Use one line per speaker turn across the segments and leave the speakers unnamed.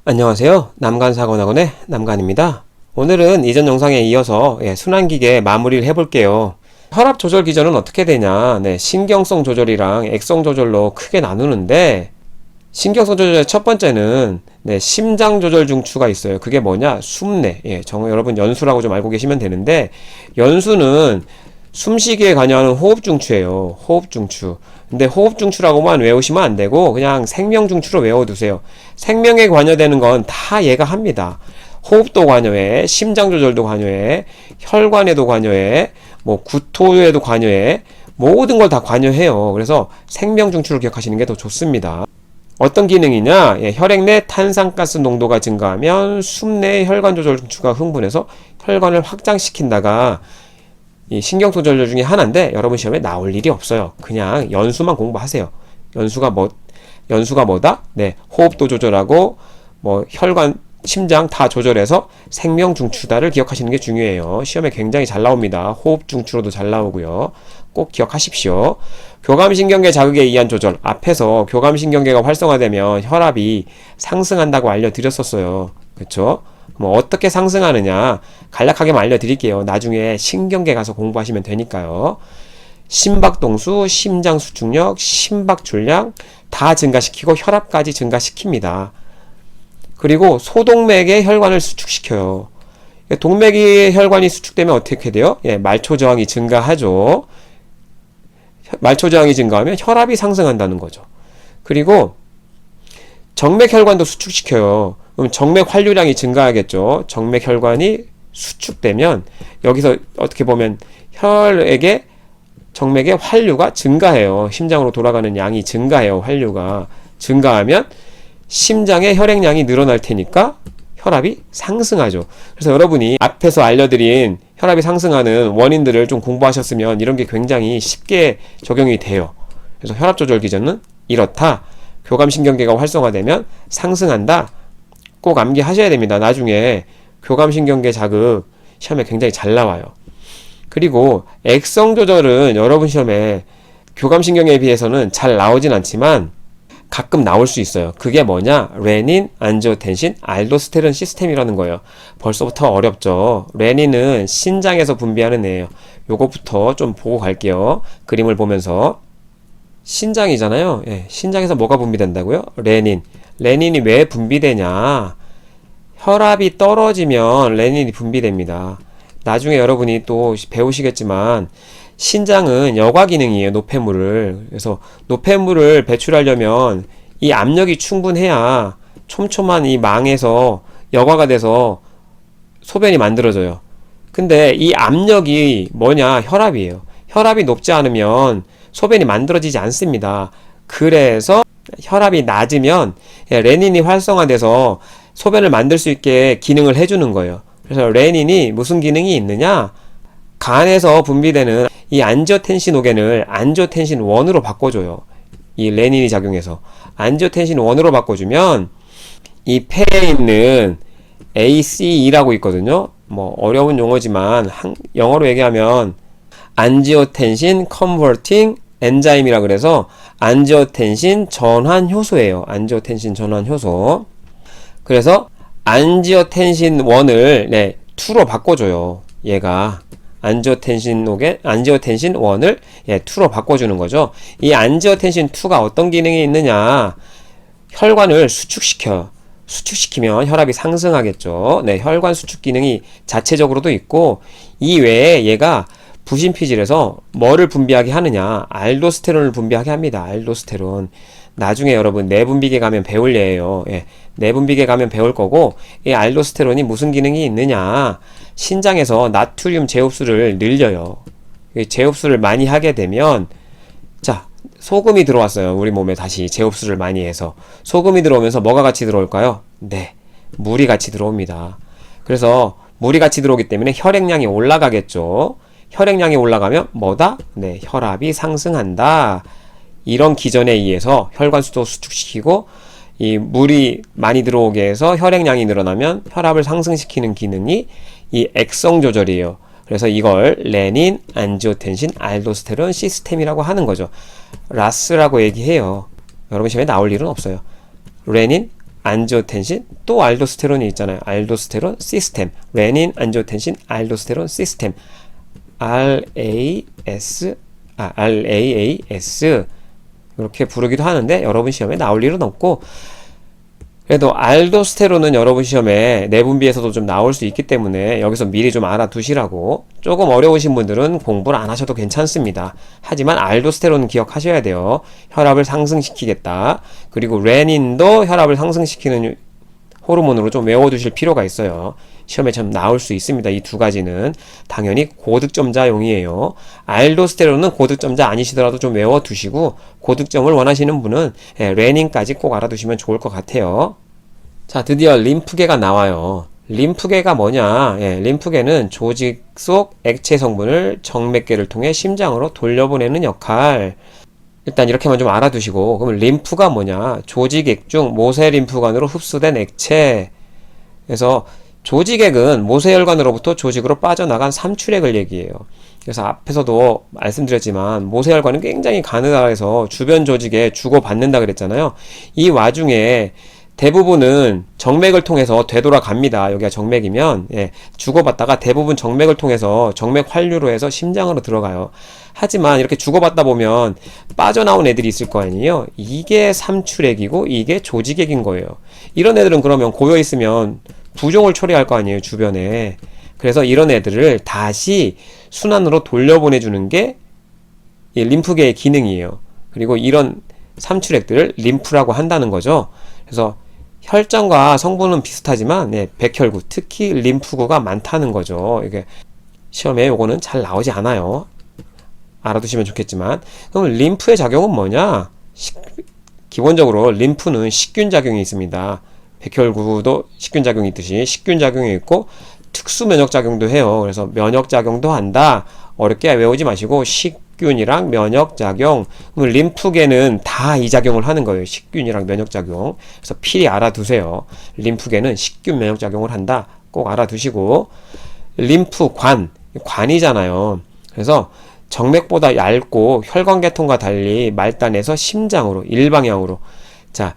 안녕하세요. 남간사관학원의 남간입니다. 오늘은 이전 영상에 이어서 순환기계 마무리를 해볼게요. 혈압 조절 기전은 어떻게 되냐, 신경성 조절이랑 액성 조절로 크게 나누는데, 신경성 조절의 첫 번째는 심장 조절 중추가 있어요. 그게 뭐냐? 숨내. 여러분 연수라고 좀 알고 계시면 되는데, 연수는 숨쉬기에 관여하는 호흡 중추예요. 호흡 중추. 근데 호흡 중추라고만 외우시면 안 되고 그냥 생명 중추로 외워두세요. 생명에 관여되는 건 다 얘가 합니다. 호흡도 관여해, 심장 조절도 관여해, 혈관에도 관여해, 구토에도 관여해, 모든 걸 다 관여해요. 그래서 생명 중추를 기억하시는 게 더 좋습니다. 어떤 기능이냐? 혈액 내 탄산가스 농도가 증가하면 숨내 혈관 조절 중추가 흥분해서 혈관을 확장시킨다가 이 신경조절 중에 하나인데 여러분 시험에 나올 일이 없어요. 그냥 연수만 공부하세요. 연수가 뭐다? 호흡도 조절하고 혈관, 심장 다 조절해서 생명 중추다를 기억하시는 게 중요해요. 시험에 굉장히 잘 나옵니다. 호흡 중추로도 잘 나오고요. 꼭 기억하십시오. 교감신경계 자극에 의한 조절. 앞에서 교감신경계가 활성화되면 혈압이 상승한다고 알려드렸었어요. 그쵸? 어떻게 상승하느냐 간략하게만 알려드릴게요. 나중에 신경계 가서 공부하시면 되니까요. 심박동수, 심장 수축력, 심박줄량 다 증가시키고 혈압까지 증가시킵니다. 그리고 소동맥의 혈관을 수축시켜요. 동맥의 혈관이 수축되면 어떻게 돼요? 말초저항이 증가하죠. 말초저항이 증가하면 혈압이 상승한다는 거죠. 그리고 정맥혈관도 수축시켜요. 그럼 정맥 활류량이 증가하겠죠. 정맥 혈관이 수축되면 여기서 어떻게 보면 정맥의 활류가 증가해요. 심장으로 돌아가는 양이 증가해요. 활류가 증가하면 심장의 혈액량이 늘어날 테니까 혈압이 상승하죠. 그래서 여러분이 앞에서 알려드린 혈압이 상승하는 원인들을 좀 공부하셨으면 이런 게 굉장히 쉽게 적용이 돼요. 그래서 혈압 조절 기전은 이렇다. 교감신경계가 활성화되면 상승한다. 꼭 암기하셔야 됩니다. 나중에 교감신경계 자극 시험에 굉장히 잘 나와요. 그리고 액성 조절은 여러분 시험에 교감신경에 비해서는 잘 나오진 않지만 가끔 나올 수 있어요. 그게 뭐냐? 레닌, 안지오텐신, 알도스테론 시스템이라는 거예요. 벌써부터 어렵죠. 레닌은 신장에서 분비하는 애예요. 요거부터 좀 보고 갈게요. 그림을 보면서. 신장이잖아요. 신장에서 뭐가 분비된다고요? 레닌이 왜 분비되냐? 혈압이 떨어지면 레닌이 분비됩니다. 나중에 여러분이 또 배우시겠지만 신장은 여과 기능이에요. 노폐물을. 그래서 노폐물을 배출하려면 이 압력이 충분해야 촘촘한 이 망에서 여과가 돼서 소변이 만들어져요. 근데 이 압력이 뭐냐? 혈압이에요. 혈압이 높지 않으면 소변이 만들어지지 않습니다. 그래서 혈압이 낮으면 레닌이 활성화돼서 소변을 만들 수 있게 기능을 해주는 거예요. 그래서 레닌이 무슨 기능이 있느냐? 간에서 분비되는 이 안지오텐신호겐을 안지오텐신 1으로 바꿔줘요. 이 레닌이 작용해서 안지오텐신 1으로 바꿔주면 이 폐에 있는 ACE라고 있거든요. 어려운 용어지만 영어로 얘기하면 안지오텐신 컨버팅 엔자임이라 그래서 안지오텐신 전환 효소예요. 안지오텐신 전환 효소. 그래서 안지오텐신 1을 2로 바꿔줘요. 얘가 안지오텐신 1을 2로 바꿔주는 거죠. 이 안지오텐신 2가 어떤 기능이 있느냐? 혈관을 수축시켜요. 수축시키면 혈압이 상승하겠죠. 혈관 수축 기능이 자체적으로도 있고 이 외에 얘가 부신피질에서 뭐를 분비하게 하느냐? 알도스테론을 분비하게 합니다. 알도스테론. 나중에 여러분 내분비계 가면 배울 예예요. 내분비계 가면 배울 거고 이 알도스테론이 무슨 기능이 있느냐? 신장에서 나트륨 제흡수를 늘려요. 제흡수를 많이 하게 되면 소금이 들어왔어요. 우리 몸에 다시 제흡수를 많이 해서 소금이 들어오면서 뭐가 같이 들어올까요? 물이 같이 들어옵니다. 그래서 물이 같이 들어오기 때문에 혈액량이 올라가겠죠. 혈액량이 올라가면 뭐다? 혈압이 상승한다. 이런 기전에 의해서 혈관수도 수축시키고 이 물이 많이 들어오게 해서 혈액량이 늘어나면 혈압을 상승시키는 기능이 이 액성 조절이에요. 그래서 이걸 레닌, 안지오텐신, 알도스테론 시스템이라고 하는 거죠. 라스라고 얘기해요. 여러분 시험에 나올 일은 없어요. 레닌, 안지오텐신, 또 알도스테론이 있잖아요. 알도스테론 시스템, 레닌, 안지오텐신, 알도스테론 시스템, RAS, RAAS 이렇게 부르기도 하는데 여러분 시험에 나올 일은 없고, 그래도 알도스테론은 여러분 시험에 내분비에서도 좀 나올 수 있기 때문에 여기서 미리 좀 알아두시라고. 조금 어려우신 분들은 공부를 안 하셔도 괜찮습니다. 하지만 알도스테론은 기억하셔야 돼요. 혈압을 상승시키겠다. 그리고 레닌도 혈압을 상승시키는 호르몬으로 좀 외워두실 필요가 있어요. 시험에 좀 나올 수 있습니다. 이 두 가지는 당연히 고득점자용이에요. 알도스테론은 고득점자 아니시더라도 좀 외워두시고, 고득점을 원하시는 분은 레닌까지 꼭 알아두시면 좋을 것 같아요. 자, 드디어 림프계가 나와요. 림프계가 뭐냐? 림프계는 조직 속 액체 성분을 정맥계를 통해 심장으로 돌려보내는 역할. 일단 이렇게만 좀 알아두시고, 그럼 림프가 뭐냐? 조직액 중 모세림프관으로 흡수된 액체. 그래서 조직액은 모세혈관으로부터 조직으로 빠져나간 삼출액을 얘기해요. 그래서 앞에서도 말씀드렸지만 모세혈관은 굉장히 가느다해서 주변 조직에 주고받는다 그랬잖아요. 이 와중에 대부분은 정맥을 통해서 되돌아갑니다. 여기가 정맥이면 주고받다가 대부분 정맥을 통해서 정맥 환류로 해서 심장으로 들어가요. 하지만 이렇게 주고받다 보면 빠져나온 애들이 있을 거 아니에요. 이게 삼출액이고 이게 조직액인 거예요. 이런 애들은 그러면 고여 있으면 부종을 초래할 거 아니에요, 주변에. 그래서 이런 애들을 다시 순환으로 돌려보내주는 게 이 림프계의 기능이에요. 그리고 이런 삼출액들을 림프라고 한다는 거죠. 그래서 혈전과 성분은 비슷하지만 백혈구, 특히 림프구가 많다는 거죠. 이게 시험에 요거는 잘 나오지 않아요. 알아두시면 좋겠지만. 그럼 림프의 작용은 뭐냐? 기본적으로 림프는 식균 작용이 있습니다. 백혈구도 식균 작용이 있듯이 식균 작용이 있고 특수 면역 작용도 해요. 그래서 면역 작용도 한다. 어렵게 외우지 마시고 식균이랑 면역 작용. 그럼 림프계는 다 이 작용을 하는 거예요. 식균이랑 면역 작용. 그래서 필히 알아두세요. 림프계는 식균 면역 작용을 한다. 꼭 알아두시고, 림프관, 관이잖아요. 그래서 정맥보다 얇고 혈관계통과 달리 말단에서 심장으로 일방향으로. 자,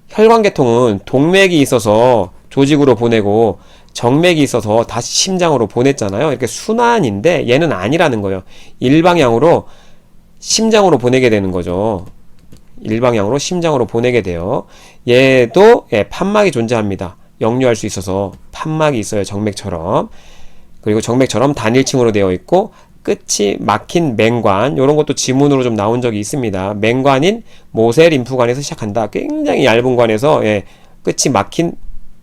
혈관계통은 동맥이 있어서 조직으로 보내고 정맥이 있어서 다시 심장으로 보냈잖아요. 이렇게 순환인데 얘는 아니라는 거예요. 일방향으로 심장으로 보내게 되는 거죠. 일방향으로 심장으로 보내게 돼요. 얘도 판막이 존재합니다. 역류할 수 있어서 판막이 있어요. 정맥처럼. 그리고 정맥처럼 단일층으로 되어 있고 끝이 막힌 맹관, 이런 것도 지문으로 좀 나온 적이 있습니다. 맹관인 모세림프관에서 시작한다. 굉장히 얇은 관에서 끝이 막힌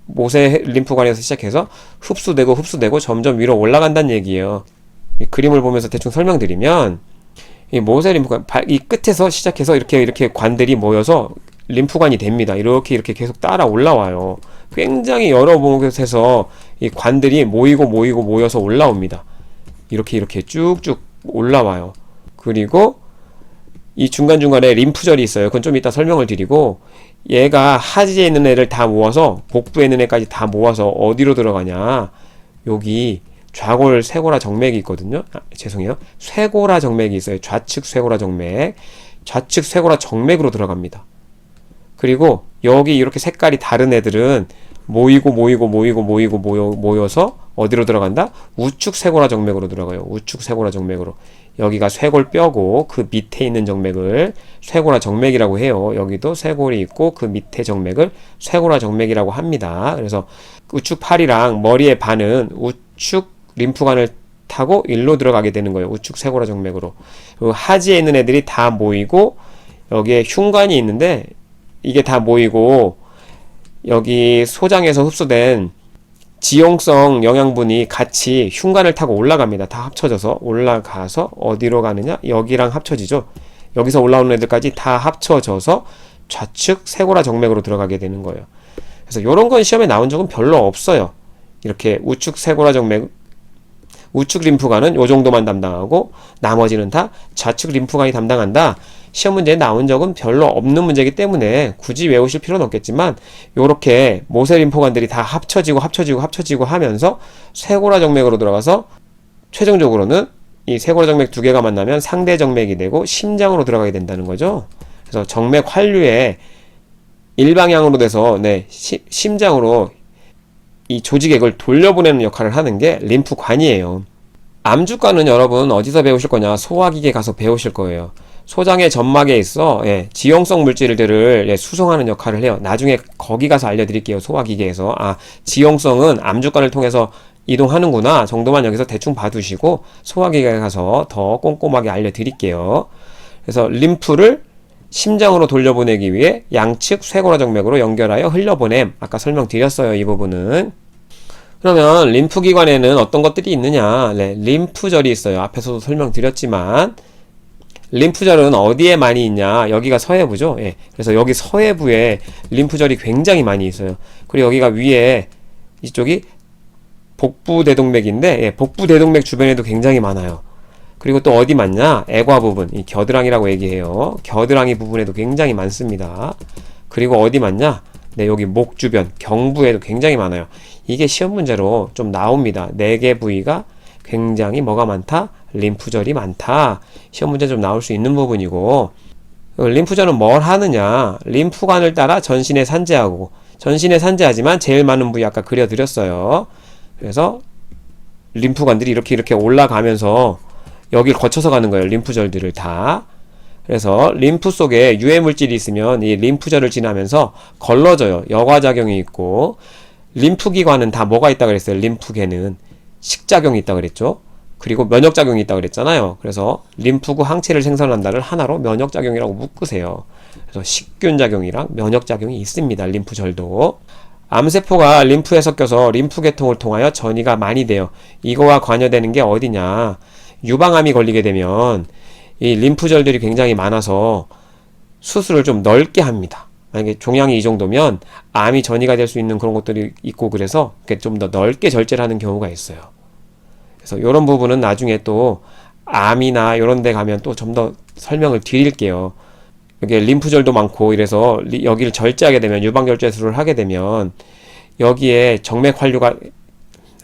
모세림프관에서 시작해서 흡수되고 점점 위로 올라간다는 얘기예요. 이 그림을 보면서 대충 설명드리면, 이 모세림프관, 이 끝에서 시작해서 이렇게 관들이 모여서 림프관이 됩니다. 이렇게 계속 따라 올라와요. 굉장히 여러 곳에서 이 관들이 모여서 올라옵니다. 이렇게 쭉쭉 올라와요. 그리고 이 중간중간에 림프절이 있어요. 그건 좀 이따 설명을 드리고, 얘가 하지에 있는 애를 다 모아서 복부에 있는 애까지 다 모아서 어디로 들어가냐, 여기 좌골 쇄골화 정맥이 있거든요. 죄송해요. 쇄골화 정맥이 있어요. 좌측 쇄골화 정맥. 좌측 쇄골화 정맥으로 들어갑니다. 그리고 여기 이렇게 색깔이 다른 애들은 모여서 어디로 들어간다? 우측 쇄골화 정맥으로 들어가요. 우측 쇄골화 정맥으로. 여기가 쇄골뼈고 그 밑에 있는 정맥을 쇄골화 정맥이라고 해요. 여기도 쇄골이 있고 그 밑에 정맥을 쇄골화 정맥이라고 합니다. 그래서 우측 팔이랑 머리의 반은 우측 림프관을 타고 일로 들어가게 되는 거예요. 우측 쇄골화 정맥으로. 그리고 하지에 있는 애들이 다 모이고 여기에 흉관이 있는데 이게 다 모이고 여기 소장에서 흡수된 지용성 영양분이 같이 흉관을 타고 올라갑니다. 다 합쳐져서 올라가서 어디로 가느냐? 여기랑 합쳐지죠. 여기서 올라오는 애들까지 다 합쳐져서 좌측 쇄골화 정맥으로 들어가게 되는 거예요. 그래서 이런 건 시험에 나온 적은 별로 없어요. 이렇게 우측 쇄골화 정맥, 우측 림프관은 요 정도만 담당하고 나머지는 다 좌측 림프관이 담당한다. 시험 문제에 나온 적은 별로 없는 문제이기 때문에 굳이 외우실 필요는 없겠지만, 요렇게 모세림프관들이 다 합쳐지고 하면서 쇄골화 정맥으로 들어가서 최종적으로는 이 쇄골화 정맥 두 개가 만나면 상대 정맥이 되고 심장으로 들어가게 된다는 거죠. 그래서 정맥 환류에 일방향으로 돼서 심장으로 이 조직액을 돌려보내는 역할을 하는 게 림프관이에요. 암주가는 여러분 어디서 배우실 거냐? 소화기계 가서 배우실 거예요. 소장의 점막에 있어 지용성 물질들을 수송하는 역할을 해요. 나중에 거기 가서 알려드릴게요. 소화기계에서. 지용성은 암주관을 통해서 이동하는구나 정도만 여기서 대충 봐두시고 소화기계에 가서 더 꼼꼼하게 알려드릴게요. 그래서 림프를 심장으로 돌려보내기 위해 양측 쇄골화정맥으로 연결하여 흘려보냄. 아까 설명드렸어요. 이 부분은. 그러면 림프기관에는 어떤 것들이 있느냐? 림프절이 있어요. 앞에서도 설명드렸지만 림프절은 어디에 많이 있냐? 여기가 서해부죠. 그래서 여기 서해부에 림프절이 굉장히 많이 있어요. 그리고 여기가 위에 이쪽이 복부대동맥인데 복부대동맥 주변에도 굉장히 많아요. 그리고 또 어디 많냐? 애과 부분, 이 겨드랑이라고 얘기해요. 겨드랑이 부분에도 굉장히 많습니다. 그리고 어디 많냐? 여기 목 주변, 경부에도 굉장히 많아요. 이게 시험 문제로 좀 나옵니다. 4개 부위가 굉장히 뭐가 많다? 림프절이 많다. 시험 문제 좀 나올 수 있는 부분이고, 림프절은 뭘 하느냐? 림프관을 따라 전신에 산재하고, 전신에 산재하지만 제일 많은 부위 아까 그려드렸어요. 그래서 림프관들이 이렇게 올라가면서 여길 거쳐서 가는 거예요. 림프절들을 다. 그래서 림프 속에 유해 물질이 있으면 이 림프절을 지나면서 걸러져요. 여과작용이 있고, 림프기관은 다 뭐가 있다 그랬어요? 림프계는 식작용이 있다 그랬죠. 그리고 면역작용이 있다 그랬잖아요. 그래서 림프구 항체를 생산한다를 하나로 면역작용이라고 묶으세요. 그래서 식균작용이랑 면역작용이 있습니다. 림프절도. 암세포가 림프에 섞여서 림프계통을 통하여 전이가 많이 돼요. 이거와 관여되는 게 어디냐? 유방암이 걸리게 되면 이 림프절들이 굉장히 많아서 수술을 좀 넓게 합니다. 만약에 종양이 이 정도면 암이 전이가 될 수 있는 그런 것들이 있고 그래서 좀 더 넓게 절제를 하는 경우가 있어요. 그래서 이런 부분은 나중에 또 암이나 이런 데 가면 또 좀 더 설명을 드릴게요. 여기에 림프절도 많고 이래서 여기를 절제하게 되면 유방절제술을 하게 되면 여기에 정맥 환류가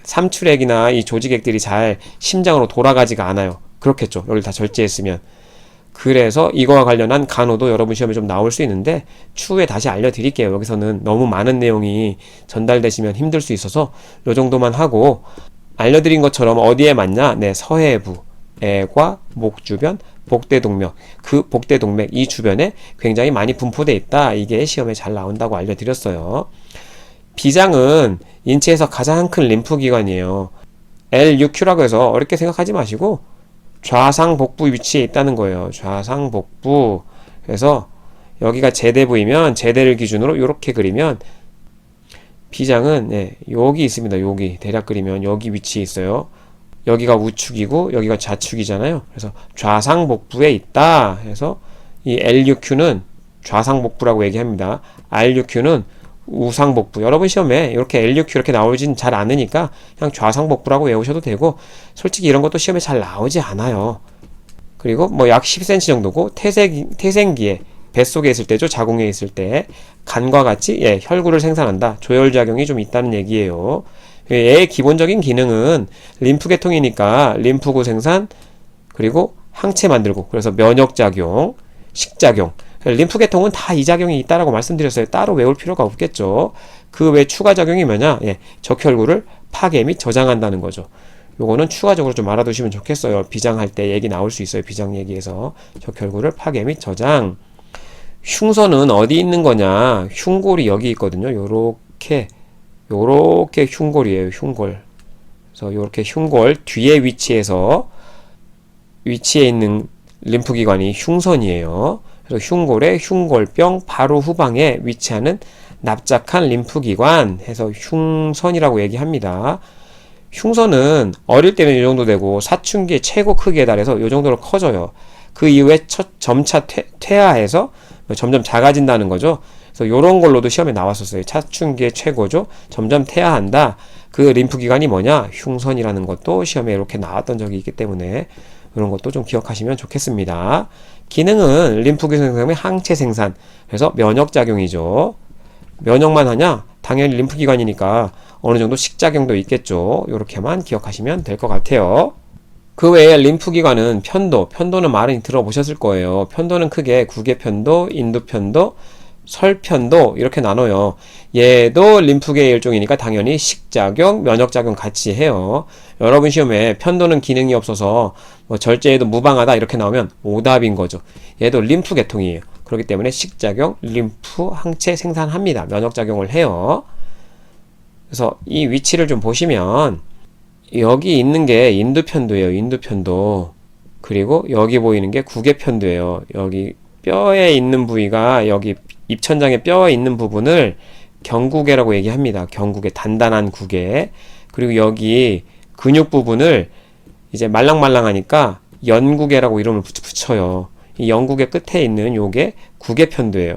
삼출액이나 이 조직액들이 잘 심장으로 돌아가지가 않아요. 그렇겠죠. 여기를 다 절제했으면. 그래서 이거와 관련한 간호도 여러분 시험에 좀 나올 수 있는데 추후에 다시 알려드릴게요. 여기서는 너무 많은 내용이 전달되시면 힘들 수 있어서 요 정도만 하고, 알려드린 것처럼 어디에 맞냐? 서해부, 애과, 목 주변, 복대동맥. 그 복대동맥 이 주변에 굉장히 많이 분포되어 있다. 이게 시험에 잘 나온다고 알려드렸어요. 비장은 인체에서 가장 큰 림프기관이에요. LUQ라고 해서 어렵게 생각하지 마시고 좌상복부 위치에 있다는 거예요. 좌상복부. 그래서 여기가 제대부이면 제대를 기준으로 이렇게 그리면 비장은 여기 있습니다. 여기 대략 그리면 여기 위치에 있어요. 여기가 우측이고 여기가 좌측이잖아요. 그래서 좌상복부에 있다. 그래서 이 LUQ는 좌상복부라고 얘기합니다. RUQ는 우상복부. 여러분 시험에 이렇게 LUQ 이렇게 나오진 잘 않으니까 그냥 좌상복부라고 외우셔도 되고, 솔직히 이런 것도 시험에 잘 나오지 않아요. 그리고 뭐 약 10cm 정도고 태생기에 뱃속에 있을 때죠. 자궁에 있을 때 간과 같이 혈구를 생산한다. 조혈작용이 좀 있다는 얘기예요. 얘의 기본적인 기능은 림프계통이니까 림프구 생산, 그리고 항체 만들고, 그래서 면역작용, 식작용. 림프계통은 다 이 작용이 있다라고 말씀드렸어요. 따로 외울 필요가 없겠죠. 그 외 추가작용이 뭐냐? 적혈구를 파괴 및 저장한다는 거죠. 요거는 추가적으로 좀 알아두시면 좋겠어요. 비장할 때 얘기 나올 수 있어요. 비장 얘기에서 적혈구를 파괴 및 저장. 흉선은 어디 있는 거냐? 흉골이 여기 있거든요. 요렇게 흉골이에요. 흉골. 그래서 요렇게 흉골 뒤에 위치에 있는 림프기관이 흉선이에요. 그래서 흉골의 흉골병 바로 후방에 위치하는 납작한 림프기관 해서 흉선이라고 얘기합니다. 흉선은 어릴 때는 이 정도 되고 사춘기의 최고 크기에 달해서 이 정도로 커져요. 그 이후에 점차 퇴화해서 점점 작아진다는 거죠. 그래서 이런 걸로도 시험에 나왔었어요. 사춘기의 최고죠. 점점 퇴화한다. 그 림프기관이 뭐냐? 흉선이라는 것도 시험에 이렇게 나왔던 적이 있기 때문에 이런 것도 좀 기억하시면 좋겠습니다. 기능은 림프구 생산의 항체 생산, 그래서 면역작용이죠. 면역만 하냐? 당연히 림프기관이니까 어느 정도 식작용도 있겠죠. 이렇게만 기억하시면 될 것 같아요. 그 외에 림프기관은 편도는 많이 들어보셨을 거예요. 편도는 크게 구개편도, 인두편도, 설편도 이렇게 나눠요. 얘도 림프계의 일종이니까 당연히 식작용, 면역작용 같이 해요. 여러분 시험에 편도는 기능이 없어서 뭐 절제에도 무방하다 이렇게 나오면 오답인 거죠. 얘도 림프 계통이에요. 그렇기 때문에 식작용, 림프, 항체 생산합니다. 면역작용을 해요. 그래서 이 위치를 좀 보시면 여기 있는 게 인두편도예요. 인두편도. 그리고 여기 보이는 게 구개편도예요. 여기 뼈에 있는 부위가 여기 입천장에 뼈에 있는 부분을 경구개라고 얘기합니다. 경구개, 단단한 구개. 그리고 여기 근육 부분을 이제 말랑말랑하니까 연구개라고 이름을 붙여요. 이 연구개 끝에 있는 요게 구개편도예요.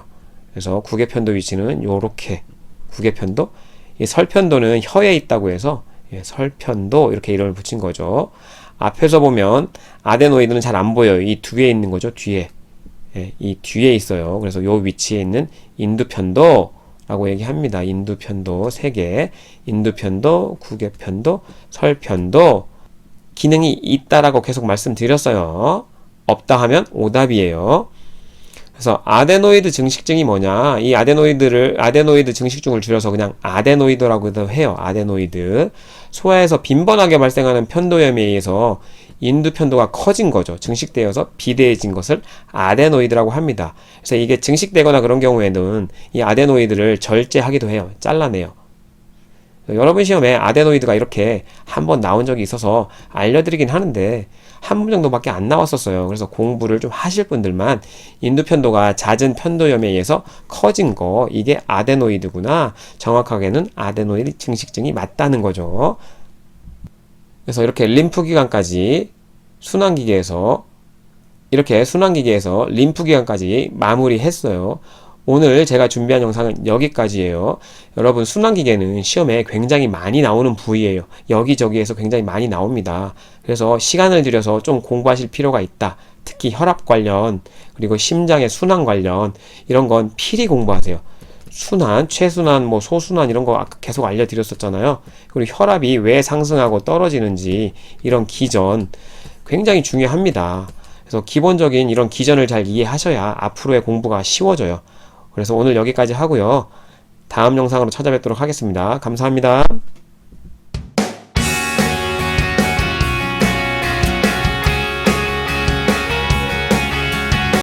그래서 구개편도 위치는 요렇게 구개편도. 이 설편도는 혀에 있다고 해서 설편도 이렇게 이름을 붙인 거죠. 앞에서 보면 아데노이드는 잘 안 보여요. 이 뒤에 있는 거죠. 뒤에. 이 뒤에 있어요. 그래서 요 위치에 있는 인두편도라고 얘기합니다. 인두편도 3개. 인두편도, 구개편도, 설편도. 기능이 있다라고 계속 말씀드렸어요. 없다 하면 오답이에요. 그래서 아데노이드 증식증이 뭐냐? 이 아데노이드 증식증을 줄여서 그냥 아데노이드라고도 해요. 아데노이드. 소아에서 빈번하게 발생하는 편도염에 의해서 인두편도가 커진 거죠. 증식되어서 비대해진 것을 아데노이드라고 합니다. 그래서 이게 증식되거나 그런 경우에는 이 아데노이드를 절제하기도 해요. 잘라내요. 여러분 시험에 아데노이드가 이렇게 한번 나온 적이 있어서 알려드리긴 하는데 한 번 정도밖에 안 나왔었어요. 그래서 공부를 좀 하실 분들만 인두편도가 잦은 편도염에 의해서 커진 거, 이게 아데노이드구나. 정확하게는 아데노이드 증식증이 맞다는 거죠. 그래서 이렇게 림프기관까지 순환기계에서 림프기관까지 마무리했어요. 오늘 제가 준비한 영상은 여기까지예요. 여러분 순환기계는 시험에 굉장히 많이 나오는 부위예요. 여기저기에서 굉장히 많이 나옵니다. 그래서 시간을 들여서 좀 공부하실 필요가 있다. 특히 혈압 관련 그리고 심장의 순환 관련 이런 건 필히 공부하세요. 순환, 최순환, 뭐 소순환 이런 거 아까 계속 알려드렸었잖아요. 그리고 혈압이 왜 상승하고 떨어지는지 이런 기전 굉장히 중요합니다. 그래서 기본적인 이런 기전을 잘 이해하셔야 앞으로의 공부가 쉬워져요. 그래서 오늘 여기까지 하고요. 다음 영상으로 찾아뵙도록 하겠습니다. 감사합니다.